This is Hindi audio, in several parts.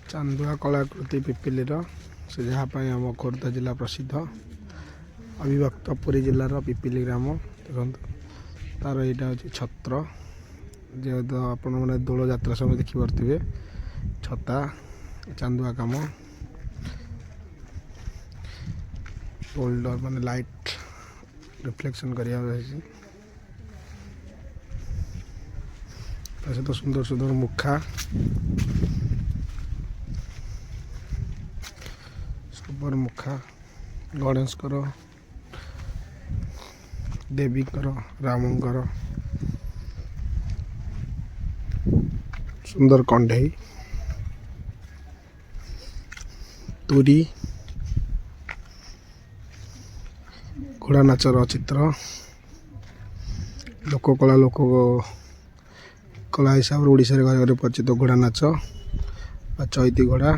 चांदुआ कलाकृति पिपिलीर से जहाँपाई आम खोर्धा जिला प्रसिद्ध अविभक्त पुरी जिलार पिपिली ग्राम देखो तार यहाँ हूँ छत्र जेहेतु आपण मैंने दोल यात्रा समय देखिपे छता चांदुआ कम गोल्ड माने लाइट रिफ्लेक्शन करिया तो सुंदर सुंदर मुखा सुपर मुखा गणेश देवी रामंकर सुंदर कंढे तुरी घोड़ा नाचर चित्र लोककला कला हिसाब से ओडिशा घर घर परिचित घोड़ा नाच चैती घोड़ा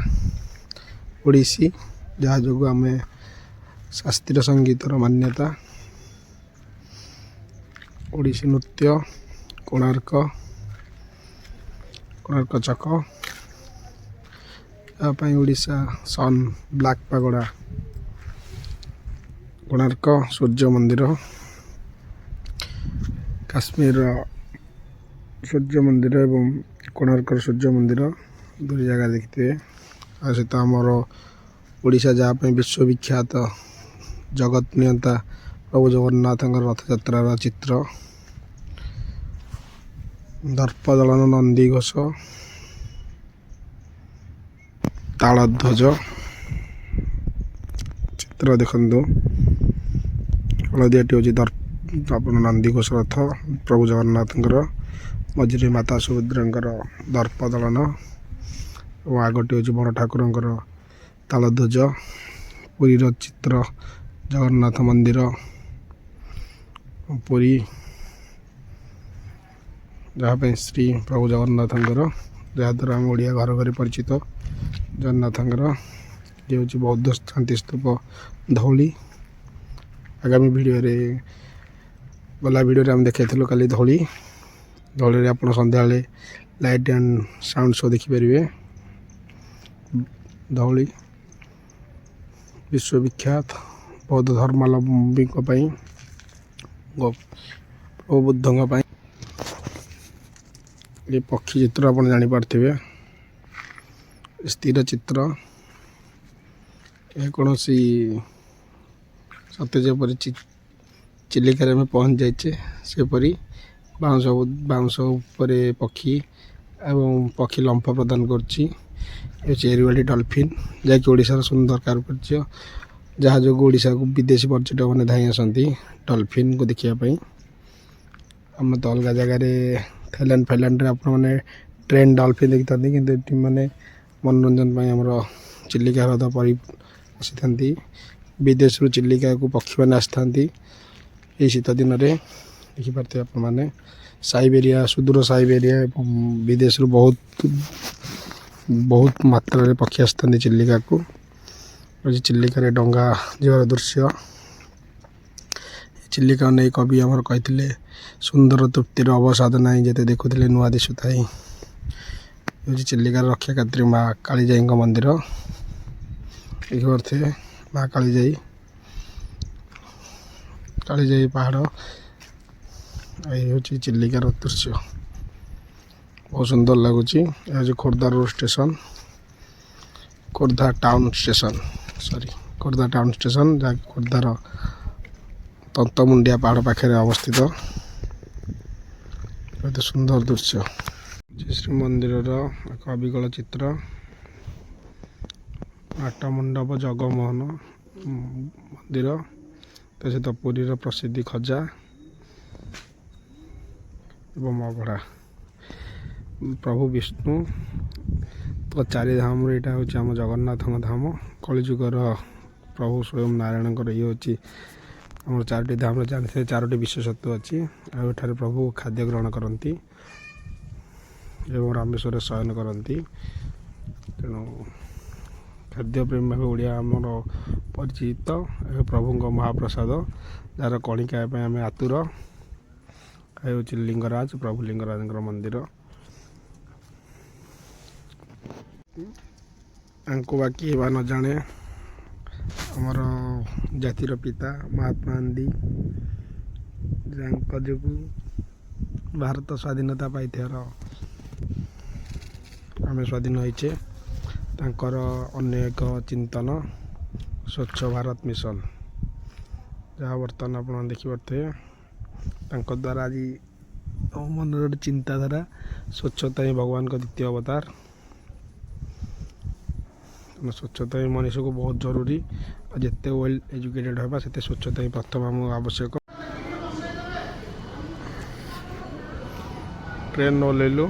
ओडिसी जहाँ जो आम शास्त्रीय संगीतर मान्यता ओडिसी नृत्य कोणार्क चक यहाँ ओडिशा सन ब्लैक पागोड़ा कोणार्क सूर्य मंदिर काश्मीर सूर्य मंदिर एवं कोणार्क सूर्य मंदिर दूरी जगह देखते सहित आमर ओडिशा जहाँ विश्वविख्यात जगत नियंता प्रभु जगन्नाथ रथ यात्रार चित्र दर्पदलन नंदी घोष तालध्वज चित्र देखु हलदियाटी हूँ आप नंदी घोष रथ प्रभु जगन्नाथ मझे माता सुभद्रा दर्पदलन और आगटी हूँ बड़ ठाकुर तालध्वज पुरीर चित्र जगन्नाथ मंदिर पुरी जहाँ श्री प्रभु जगन्नाथ जहाँद्वारा आम ओडिया घर घर परिचित जगन्नाथ ये हूँ बौद्ध शांति स्तूप धौली आगामी वीडियो रे गला वीडियो आम देखा काली धौली धौली आप सन्ध्या लाइट एंड साउंड शो देखिपारे धौली विश्वविख्यात बौद्ध धर्मावलंबी प्रभु बुद्धों ये पक्षी चित्र आप जापारे स्थिर चित्र यह कौन सी सत्य जपरी चिलिकार में पहुँच जाइए सेपरी बाउंस पक्षी एवं पक्षी लंफ प्रदान करेरिवाड़ी डॉल्फिन जैकि ओडिशार सुंदर कारुकार्य जहाँ जो ओडिशा को विदेशी पर्यटक मैंने धाई आसती डॉल्फिन को देखापी आम तो अलग जगार थाईलैंड आपने ट्रेन डॉल्फिन देखी था कि मैंने मनोरंजन आमर चिलिका ह्रद पर आसी विदेश चिलिका को पक्षी मैंने आसी शीत दिन में देखिपारे आपने साइबेरिया सुदूर साइबेरिया विदेश बहुत मात्रा पक्षी आसता चिलिका को चिलिका डंगा जीवार दृश्य चिलिका नहीं कवि आमर कहते सुंदर तृप्तिर अवसाद नहीं जिते देखुले नुआ दिशु थाई चिलिकार रक्षाकर्त्री माँ कालीजाई मंदिर देखिए माँ कालीजाई पहाड़ ये हूँ चिलिकार दृश्य बहुत सुंदर लगुच यह Khordha road station Khordha town station Khordha town station जहाँ खोर्धार तंतमुंडिया पहाड़ पाखे अवस्थित बहुत सुंदर दृश्य श्री मंदिर एक अविकल चित्र नाट मंडप जगमोहन मंदिर सहित पुरीर प्रसिद्धि खजा एवं अभड़ा प्रभु विष्णु तो चारि धाम यहाँ हूँ आम जगन्नाथ धाम कलिजुगर प्रभु स्वयं नारायण ये हूँ आम चारोटी धाम जानते चारोटी विशेषत्व अच्छी आठार प्रभु खाद्य ग्रहण करती एवं रामेश्वर शयन करती तेणु खाद्य प्रेमी भाव ओडिया आमर परिचित प्रभु महाप्रसाद जार कणिका आम आतुर हूँ लिंगराज प्रभु लिंगराज मंदिर ଆଙ୍କୁ ବାକି ବା ନ ଜାଣେ ଆମର ଜାତିର ପିତା ମହାତ୍ମା ଗାନ୍ଧୀ, ଯାଙ୍କ ଯୋଗୁଁ ଭାରତ ସ୍ୱାଧୀନତା ପାଇଥିବାର ଆମେ ସ୍ୱାଧୀନ ହେଇଛେ। ତାଙ୍କର ଅନ୍ୟ ଏକ ଚିନ୍ତନ ସ୍ୱଚ୍ଛ ଭାରତ ମିଶନ, ଯାହା ବର୍ତ୍ତମାନ ଆପଣ ଦେଖିପାରୁଥିବେ। ତାଙ୍କ ଦ୍ୱାରା ଆଜି ଆମ ମନରେ ଗୋଟେ ଚିନ୍ତାଧାରା, ସ୍ୱଚ୍ଛତା ହିଁ ଭଗବାନଙ୍କ ଦ୍ୱିତୀୟ ଅବତାର। ସ୍ୱଚ୍ଛତା ହିଁ ମଣିଷକୁ ବହୁତ ଜରୁରୀ। ଆଉ ଯେତେ ୱେଲ୍ ଏଜୁକେଟେଡ଼ ହେବା ସେତେ ସ୍ୱଚ୍ଛତା ହିଁ ପ୍ରଥମ ଆମକୁ ଆବଶ୍ୟକ। ଟ୍ରେନ୍ ଓହ୍ଲେଇଲୁ।